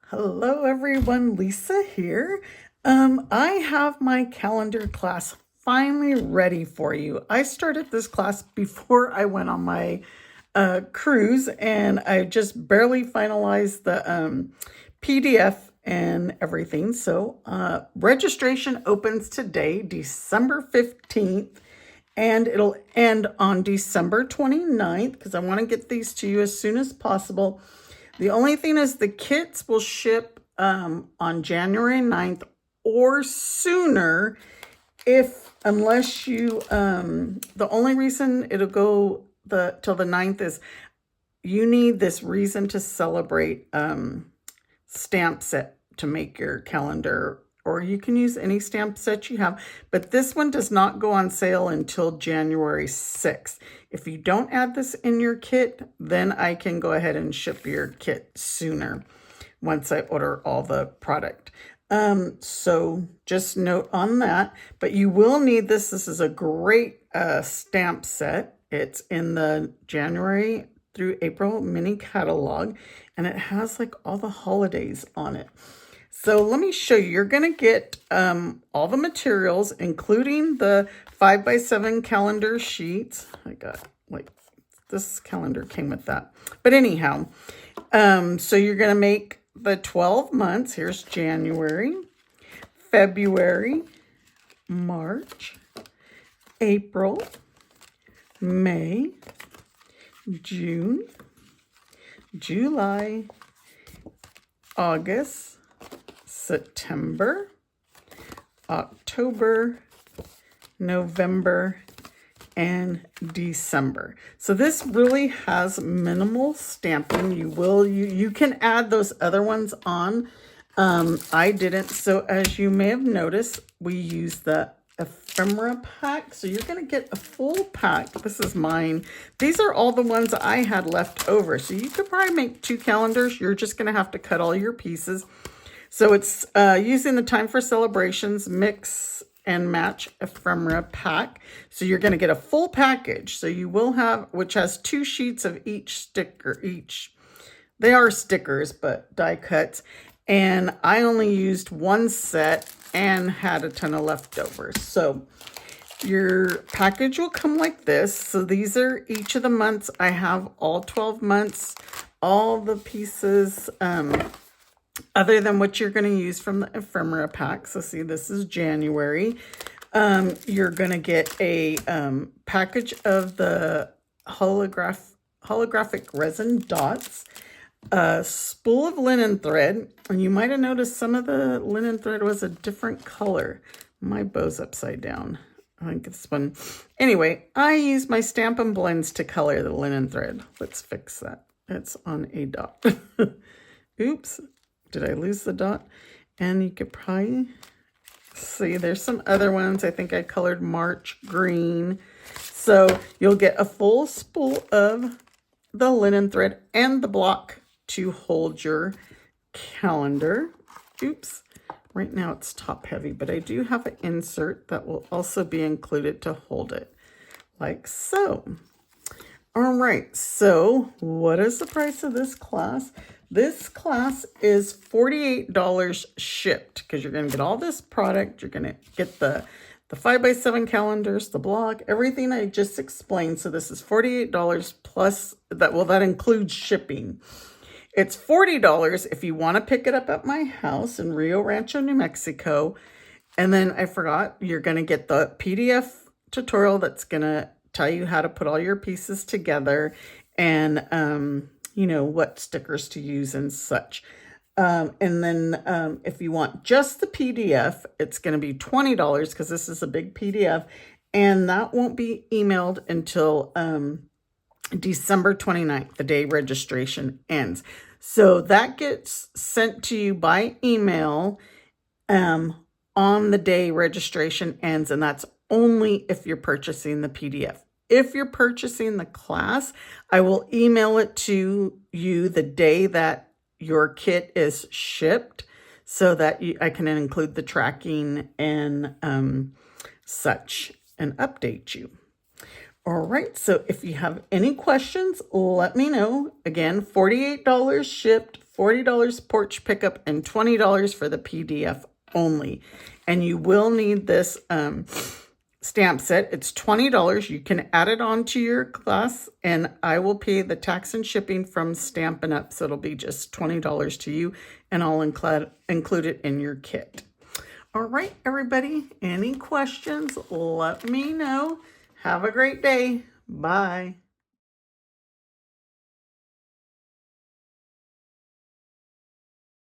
Hello everyone, Lisa here. I have my calendar class finally ready for you. I started this class before I went on my cruise, and I just barely finalized the PDF and everything. So registration opens today, December 15th, and it'll end on December 29th because I want to get these to you as soon as possible. The only thing is the kits will ship on January 9th or sooner, unless you, the only reason it'll go till the 9th is you need this reason to celebrate stamp set to make your calendar, or you can use any stamp set you have, but this one does not go on sale until January 6th. If you don't add this in your kit, then I can go ahead and ship your kit sooner once I order all the product. So just note on that, but you will need this. This is a great stamp set. It's in the January through April mini catalog, and it has like all the holidays on it. So let me show you. You're going to get all the materials, including the 5x7 calendar sheets. I got, like, this calendar came with that. But anyhow, so you're going to make the 12 months. Here's January, February, March, April, May, June, July, August, September, October, November, and December. So this really has minimal stamping. You can add those other ones on. I didn't. So as you may have noticed, we use the ephemera pack. So you're going to get a full pack. This is mine. These are all the ones I had left over. So you could probably make 2 calendars. You're just going to have to cut all your pieces. So it's using the Time for Celebrations Mix and Match Ephemera Pack. So you're going to get a full package. So you will have, which has 2 sheets of each sticker each. They are stickers, but die cuts. And I only used 1 set and had a ton of leftovers. So your package will come like this. So these are each of the months. I have all 12 months, all the pieces, other than what you're going to use from the ephemera pack. So see, this is January. You're going to get a package of the holographic resin dots, a spool of linen thread, and you might have noticed some of the linen thread was a different color. My bow's upside down. I think this one. Anyway, I use my Stampin' blends to color the linen thread. Let's fix that. It's on a dot. Oops. Did I lose the dot? And you could probably see there's some other ones. I think I colored March green. So you'll get a full spool of the linen thread and the block to hold your calendar. Oops. Right now it's top heavy, but I do have an insert that will also be included to hold it, like so. All right, so what is the price of this class? This class is $48 shipped, because you're going to get all this product. You're going to get the 5x7 calendars, the blog, everything I just explained. So this is $48 plus that. Well, that includes shipping. It's $40 if you want to pick it up at my house in Rio Rancho, New Mexico. And then I forgot, you're going to get the PDF tutorial that's going to tell you how to put all your pieces together, and you know, what stickers to use and such. And then if you want just the PDF, it's going to be $20 because this is a big PDF, and that won't be emailed until December 29th, the day registration ends. So that gets sent to you by email on the day registration ends, and that's only if you're purchasing the PDF. If you're purchasing the class, I will email it to you the day that your kit is shipped, so that I can include the tracking and such and update you. All right, so if you have any questions, let me know. Again, $48 shipped, $40 porch pickup and $20 for the PDF only. And you will need this stamp set. It's $20. You can add it on to your class, and I will pay the tax and shipping from Stampin' Up. So it'll be just $20 to you, and I'll include it in your kit. All right, everybody, any questions, let me know. Have a great day. Bye.